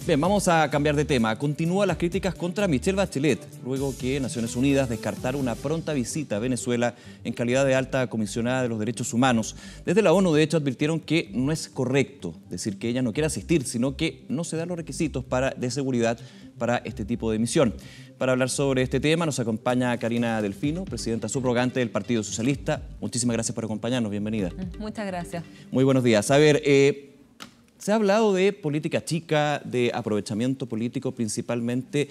Bien, vamos a cambiar de tema. Continúan las críticas contra Michelle Bachelet, luego que Naciones Unidas descartara una pronta visita a Venezuela en calidad de alta comisionada de los derechos humanos. Desde la ONU, de hecho, advirtieron que no es correcto decir que ella no quiere asistir, sino que no se dan los requisitos de seguridad para este tipo de misión. Para hablar sobre este tema nos acompaña Karina Delfino, presidenta subrogante del Partido Socialista. Muchísimas gracias por acompañarnos, bienvenida. Muchas gracias. Muy buenos días. A ver, se ha hablado de política chica, de aprovechamiento político principalmente,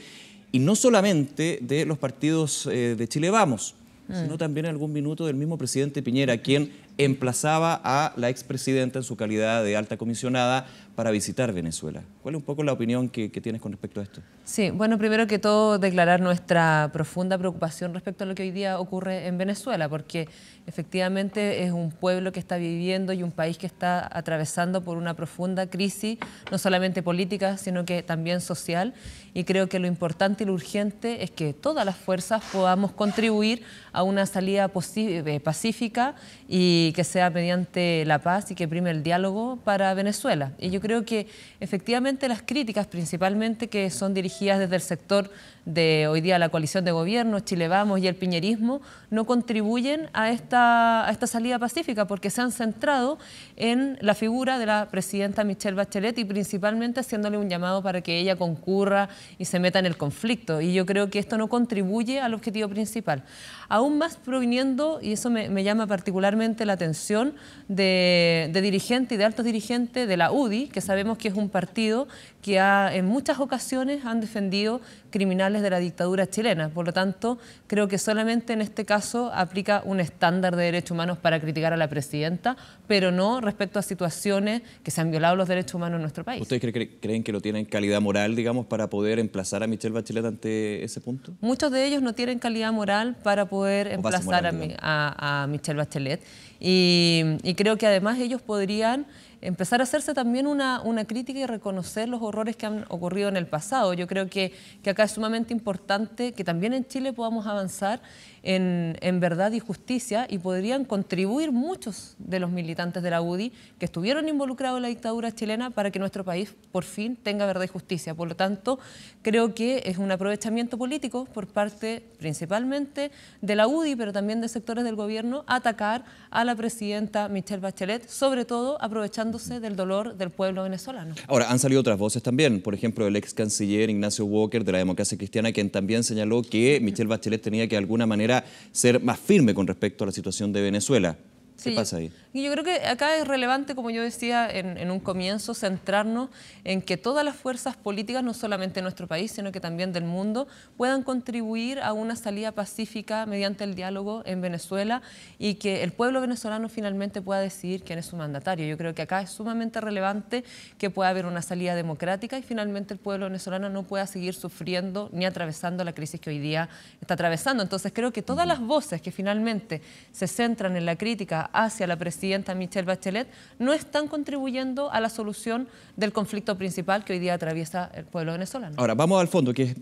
y no solamente de los partidos de Chile Vamos, sino también en algún minuto del mismo presidente Piñera, quien emplazaba a la expresidenta en su calidad de alta comisionada para visitar Venezuela. ¿Cuál es un poco la opinión que tienes con respecto a esto? Sí, bueno, primero que todo declarar nuestra profunda preocupación respecto a lo que hoy día ocurre en Venezuela, porque efectivamente es un pueblo que está viviendo y un país que está atravesando por una profunda crisis, no solamente política, sino que también social, y creo que lo importante y lo urgente es que todas las fuerzas podamos contribuir a una salida pacífica y que sea mediante la paz y que prime el diálogo para Venezuela. Y yo creo que efectivamente las críticas, principalmente que son dirigidas desde el sector de hoy día la coalición de gobierno, Chile Vamos y el piñerismo, no contribuyen a esta salida pacífica porque se han centrado en la figura de la presidenta Michelle Bachelet y principalmente haciéndole un llamado para que ella concurra y se meta en el conflicto. Y yo creo que esto no contribuye al objetivo principal. Aún más proviniendo, y eso me llama particularmente la atención, de dirigentes y de altos dirigentes de la UDI, que sabemos que es un partido que en muchas ocasiones han defendido criminales de la dictadura chilena. Por lo tanto, creo que solamente en este caso aplica un estándar de derechos humanos para criticar a la presidenta, pero no respecto a situaciones que se han violado los derechos humanos en nuestro país. ¿Ustedes creen que no tienen calidad moral, digamos, para poder emplazar a Michelle Bachelet ante ese punto? Muchos de ellos no tienen calidad moral para poder emplazar a Michelle Bachelet. Y creo que además ellos podrían empezar a hacerse también una crítica y reconocer los horrores que han ocurrido en el pasado. Yo creo que acá es sumamente importante que también en Chile podamos avanzar en verdad y justicia, y podrían contribuir muchos de los militantes de la UDI que estuvieron involucrados en la dictadura chilena para que nuestro país por fin tenga verdad y justicia. Por lo tanto, creo que es un aprovechamiento político por parte principalmente de la UDI, pero también de sectores del gobierno, atacar a la presidenta Michelle Bachelet, sobre todo aprovechándose del dolor del pueblo venezolano. Ahora, han salido otras voces también, por ejemplo, el ex canciller Ignacio Walker de la Democracia Cristiana, quien también señaló que Michelle Bachelet tenía que de alguna manera ser más firme con respecto a la situación de Venezuela. ¿Qué pasa ahí? Y yo creo que acá es relevante, como yo decía en un comienzo, centrarnos en que todas las fuerzas políticas, no solamente de nuestro país, sino que también del mundo, puedan contribuir a una salida pacífica mediante el diálogo en Venezuela y que el pueblo venezolano finalmente pueda decidir quién es su mandatario. Yo creo que acá es sumamente relevante que pueda haber una salida democrática y finalmente el pueblo venezolano no pueda seguir sufriendo ni atravesando la crisis que hoy día está atravesando. Entonces creo que todas las voces que finalmente se centran en la crítica hacia la presidenta Michelle Bachelet no están contribuyendo a la solución del conflicto principal que hoy día atraviesa el pueblo venezolano. Ahora, vamos al fondo, que es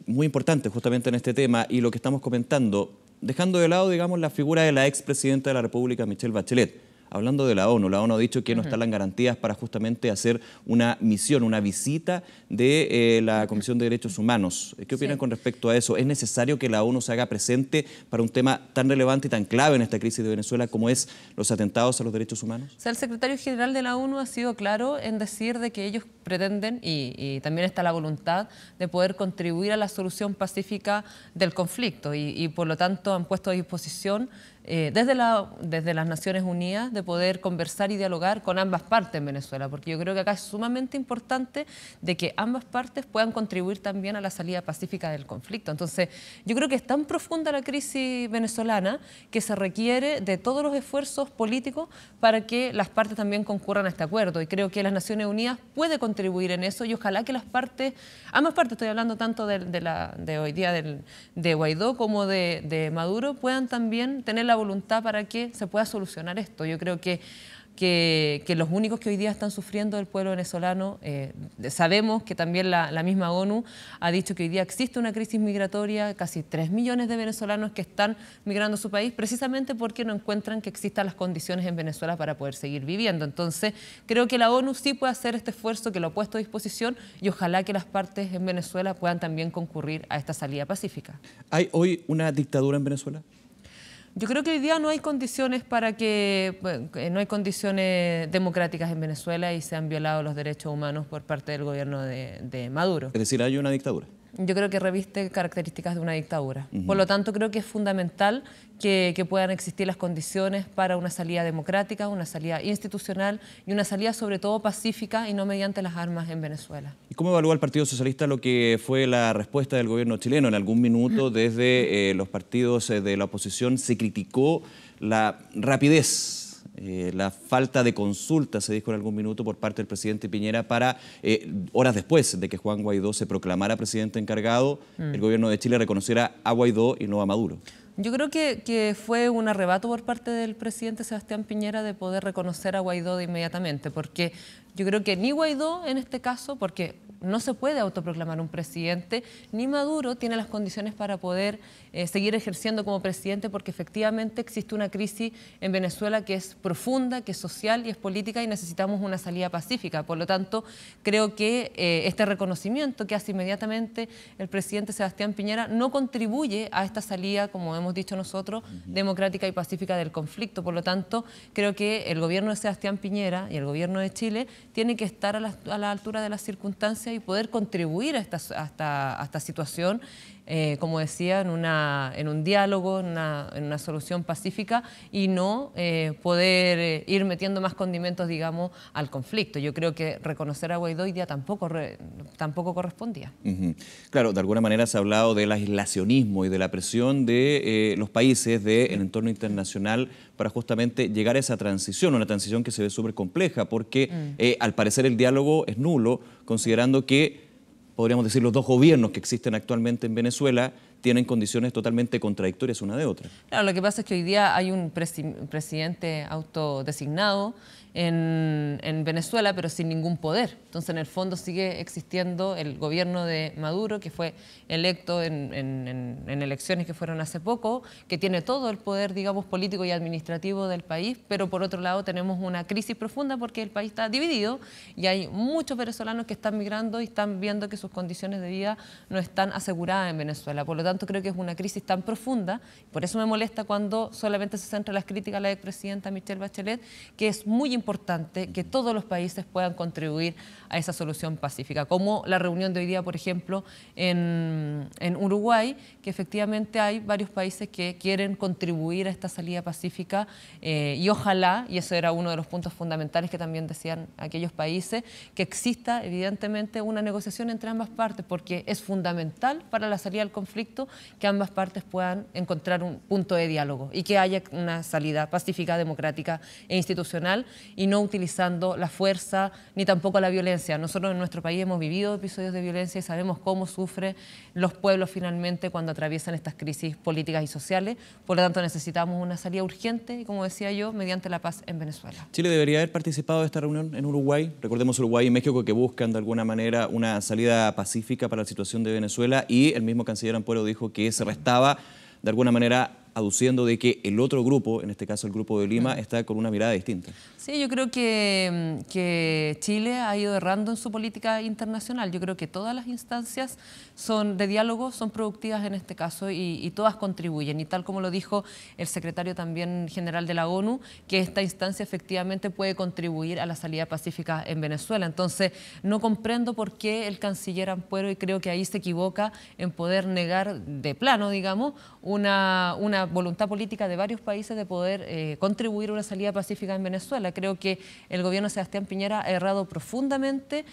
muy importante justamente en este tema y lo que estamos comentando, dejando de lado, digamos, la figura de la expresidenta de la República, Michelle Bachelet. Hablando de la ONU ha dicho que no están las garantías para justamente hacer una misión, una visita de la Comisión de Derechos Humanos. ¿Qué opinan con respecto a eso? ¿Es necesario que la ONU se haga presente para un tema tan relevante y tan clave en esta crisis de Venezuela como es los atentados a los derechos humanos? O sea, el secretario general de la ONU ha sido claro en decir de que ellos pretenden, y también está la voluntad, de poder contribuir a la solución pacífica del conflicto y por lo tanto han puesto a disposición desde las Naciones Unidas de poder conversar y dialogar con ambas partes en Venezuela, porque yo creo que acá es sumamente importante de que ambas partes puedan contribuir también a la salida pacífica del conflicto. Entonces, yo creo que es tan profunda la crisis venezolana que se requiere de todos los esfuerzos políticos para que las partes también concurran a este acuerdo, y creo que las Naciones Unidas puede contribuir en eso, y ojalá que las partes, ambas partes, estoy hablando tanto de hoy día de Guaidó como de Maduro, puedan también tener la voluntad para que se pueda solucionar esto. Yo creo que que los únicos que hoy día están sufriendo el pueblo venezolano. Sabemos que también la misma ONU ha dicho que hoy día existe una crisis migratoria, casi 3 millones de venezolanos que están migrando a su país, precisamente porque no encuentran que existan las condiciones en Venezuela para poder seguir viviendo. Entonces, creo que la ONU sí puede hacer este esfuerzo, que lo ha puesto a disposición, y ojalá que las partes en Venezuela puedan también concurrir a esta salida pacífica. ¿Hay hoy una dictadura en Venezuela? Yo creo que hoy día no hay condiciones no hay condiciones democráticas en Venezuela y se han violado los derechos humanos por parte del gobierno de Maduro. Es decir, ¿hay una dictadura? Yo creo que reviste características de una dictadura. Por lo tanto, creo que es fundamental que puedan existir las condiciones para una salida democrática, una salida institucional y una salida sobre todo pacífica y no mediante las armas en Venezuela. ¿Y cómo evalúa el Partido Socialista lo que fue la respuesta del gobierno chileno? En algún minuto desde los partidos de la oposición se criticó la rapidez, la falta de consulta, se dijo en algún minuto por parte del presidente Piñera para, horas después de que Juan Guaidó se proclamara presidente encargado, el gobierno de Chile reconociera a Guaidó y no a Maduro. Yo creo que fue un arrebato por parte del presidente Sebastián Piñera de poder reconocer a Guaidó de inmediatamente, porque yo creo que ni Guaidó en este caso, porque no se puede autoproclamar un presidente, ni Maduro tiene las condiciones para poder seguir ejerciendo como presidente, porque efectivamente existe una crisis en Venezuela que es profunda, que es social y es política y necesitamos una salida pacífica. Por lo tanto, creo que este reconocimiento que hace inmediatamente el presidente Sebastián Piñera no contribuye a esta salida, como hemos dicho nosotros, democrática y pacífica del conflicto. Por lo tanto, creo que el gobierno de Sebastián Piñera y el gobierno de Chile tiene que estar a la altura de las circunstancias y poder contribuir a esta situación, como decía, en un diálogo, en una solución pacífica y no poder ir metiendo más condimentos, digamos, al conflicto. Yo creo que reconocer a Guaidó hoy día tampoco correspondía. Claro, de alguna manera se ha hablado del aislacionismo y de la presión de los países del entorno internacional para justamente llegar a esa transición, una transición que se ve súper compleja porque al parecer el diálogo es nulo, considerando que, podríamos decir, los dos gobiernos que existen actualmente en Venezuela tienen condiciones totalmente contradictorias una de otra. Claro, lo que pasa es que hoy día hay un presidente autodesignado en Venezuela, pero sin ningún poder. Entonces, en el fondo sigue existiendo el gobierno de Maduro, que fue electo en elecciones que fueron hace poco, que tiene todo el poder, digamos, político y administrativo del país, pero por otro lado tenemos una crisis profunda porque el país está dividido y hay muchos venezolanos que están migrando y están viendo que sus condiciones de vida no están aseguradas en Venezuela. Por lo tanto, creo que es una crisis tan profunda, por eso me molesta cuando solamente se centra las críticas a la expresidenta Michelle Bachelet, que es muy importante que todos los países puedan contribuir a esa solución pacífica, como la reunión de hoy día, por ejemplo, en Uruguay, que efectivamente hay varios países que quieren contribuir a esta salida pacífica y ojalá, y eso era uno de los puntos fundamentales que también decían aquellos países, que exista evidentemente una negociación entre ambas partes, porque es fundamental para la salida del conflicto que ambas partes puedan encontrar un punto de diálogo y que haya una salida pacífica, democrática e institucional y no utilizando la fuerza ni tampoco la violencia. Nosotros en nuestro país hemos vivido episodios de violencia y sabemos cómo sufren los pueblos finalmente cuando atraviesan estas crisis políticas y sociales. Por lo tanto, necesitamos una salida urgente y, como decía yo, mediante la paz en Venezuela. ¿Chile debería haber participado de esta reunión en Uruguay? Recordemos Uruguay y México que buscan de alguna manera una salida pacífica para la situación de Venezuela y el mismo canciller Ampuero dijo que se restaba de alguna manera aduciendo de que el otro grupo, en este caso el Grupo de Lima, está con una mirada distinta. Sí, yo creo que Chile ha ido errando en su política internacional. Yo creo que todas las instancias de diálogo son productivas en este caso y todas contribuyen. Y tal como lo dijo el secretario también general de la ONU, que esta instancia efectivamente puede contribuir a la salida pacífica en Venezuela. Entonces, no comprendo por qué el canciller Ampuero, y creo que ahí se equivoca en poder negar de plano, digamos, una voluntad política de varios países de poder contribuir a una salida pacífica en Venezuela. Creo que el gobierno de Sebastián Piñera ha errado profundamente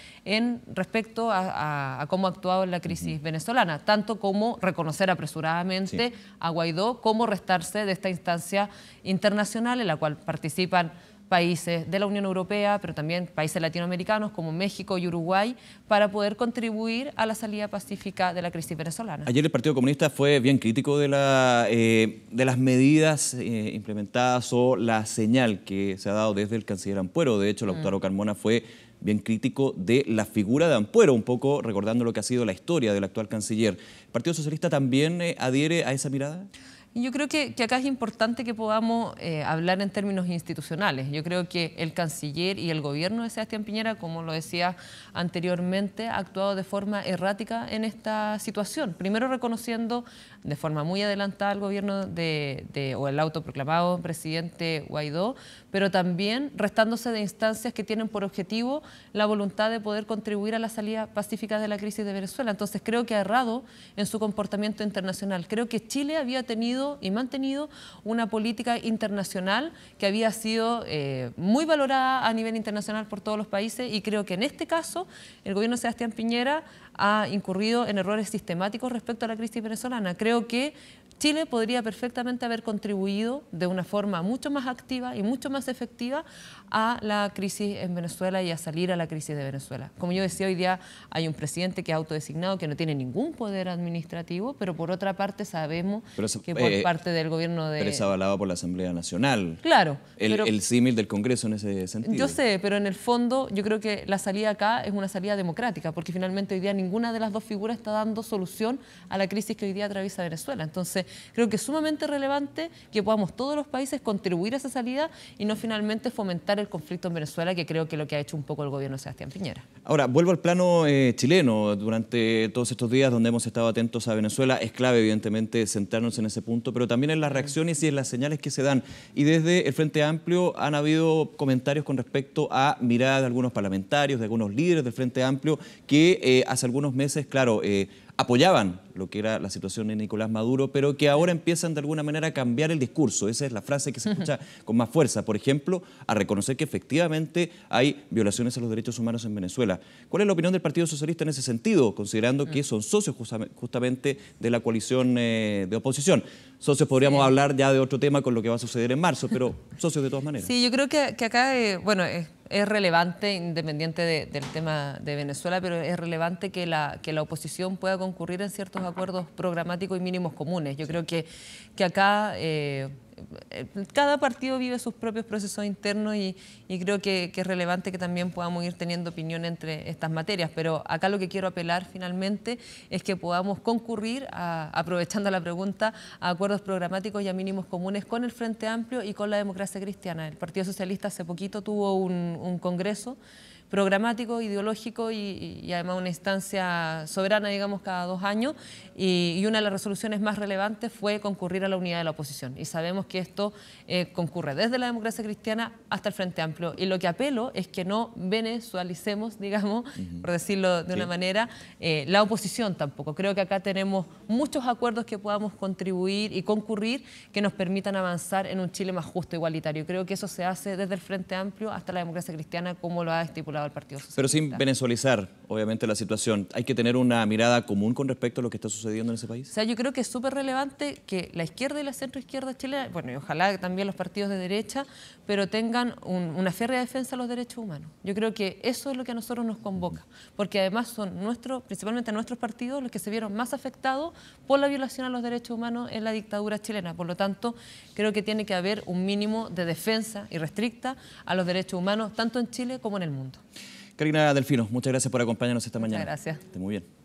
respecto a cómo ha actuado en la crisis venezolana, tanto como reconocer apresuradamente a Guaidó, como restarse de esta instancia internacional en la cual participan países de la Unión Europea, pero también países latinoamericanos como México y Uruguay, para poder contribuir a la salida pacífica de la crisis venezolana. Ayer el Partido Comunista fue bien crítico de las medidas implementadas o la señal que se ha dado desde el canciller Ampuero. De hecho, Lautaro Carmona fue bien crítico de la figura de Ampuero, un poco recordando lo que ha sido la historia del actual canciller. ¿El Partido Socialista también adhiere a esa mirada? Yo creo que acá es importante que podamos hablar en términos institucionales. Yo creo que el canciller y el gobierno de Sebastián Piñera, como lo decía anteriormente, ha actuado de forma errática en esta situación. Primero reconociendo de forma muy adelantada al gobierno o el autoproclamado presidente Guaidó, pero también restándose de instancias que tienen por objetivo la voluntad de poder contribuir a la salida pacífica de la crisis de Venezuela. Entonces creo que ha errado en su comportamiento internacional. Creo que Chile había tenido y mantenido una política internacional que había sido muy valorada a nivel internacional por todos los países, y creo que en este caso el gobierno de Sebastián Piñera ha incurrido en errores sistemáticos respecto a la crisis venezolana. Creo que Chile podría perfectamente haber contribuido de una forma mucho más activa y mucho más efectiva a la crisis en Venezuela y a salir a la crisis de Venezuela. Como yo decía, hoy día hay un presidente que es autodesignado, que no tiene ningún poder administrativo, pero por otra parte sabemos que por parte del gobierno de... Pero es avalado por la Asamblea Nacional. Claro. El símil del Congreso en ese sentido. Yo sé, pero en el fondo yo creo que la salida acá es una salida democrática, porque finalmente hoy día ninguna de las dos figuras está dando solución a la crisis que hoy día atraviesa Venezuela. Entonces, creo que es sumamente relevante que podamos todos los países contribuir a esa salida y no finalmente fomentar el conflicto en Venezuela, que creo que es lo que ha hecho un poco el gobierno de Sebastián Piñera. Ahora, vuelvo al plano chileno. Durante todos estos días donde hemos estado atentos a Venezuela, es clave evidentemente centrarnos en ese punto, pero también en las reacciones y en las señales que se dan. Y desde el Frente Amplio han habido comentarios con respecto a miradas de algunos parlamentarios, de algunos líderes del Frente Amplio, que hace algunos meses, claro, apoyaban lo que era la situación de Nicolás Maduro, pero que ahora empiezan de alguna manera a cambiar el discurso. Esa es la frase que se escucha con más fuerza. Por ejemplo, a reconocer que efectivamente hay violaciones a los derechos humanos en Venezuela. ¿Cuál es la opinión del Partido Socialista en ese sentido, considerando que son socios justamente de la coalición de oposición? Socios, podríamos hablar ya de otro tema con lo que va a suceder en marzo, pero socios de todas maneras. Sí, yo creo que acá, bueno, es relevante, independiente del tema de Venezuela, pero es relevante que la oposición pueda concurrir en ciertos acuerdos programáticos y mínimos comunes. Yo creo que acá cada partido vive sus propios procesos internos y creo que es relevante que también podamos ir teniendo opinión entre estas materias. Pero acá lo que quiero apelar finalmente es que podamos concurrir, aprovechando la pregunta, a acuerdos programáticos y a mínimos comunes con el Frente Amplio y con la Democracia Cristiana. El Partido Socialista hace poquito tuvo un congreso programático, ideológico y además una instancia soberana, digamos, cada 2 años, y una de las resoluciones más relevantes fue concurrir a la unidad de la oposición. Y sabemos que esto concurre desde la Democracia Cristiana hasta el Frente Amplio. Y lo que apelo es que no venezualicemos, digamos, por decirlo de una manera, la oposición tampoco. Creo que acá tenemos muchos acuerdos que podamos contribuir y concurrir que nos permitan avanzar en un Chile más justo e igualitario. Creo que eso se hace desde el Frente Amplio hasta la Democracia Cristiana, como lo ha estipulado el Partido Socialista. Pero sin venezualizar, obviamente, la situación. ¿Hay que tener una mirada común con respecto a lo que está sucediendo en ese país? O sea, yo creo que es súper relevante que la izquierda y la centroizquierda chilena, bueno, y ojalá también los partidos de derecha, pero tengan una férrea defensa de los derechos humanos. Yo creo que eso es lo que a nosotros nos convoca, porque además son principalmente nuestros partidos los que se vieron más afectados por la violación a los derechos humanos en la dictadura chilena. Por lo tanto, creo que tiene que haber un mínimo de defensa irrestricta a los derechos humanos, tanto en Chile como en el mundo. Karina Delfino, muchas gracias por acompañarnos esta mañana. Muchas gracias. Esté muy bien.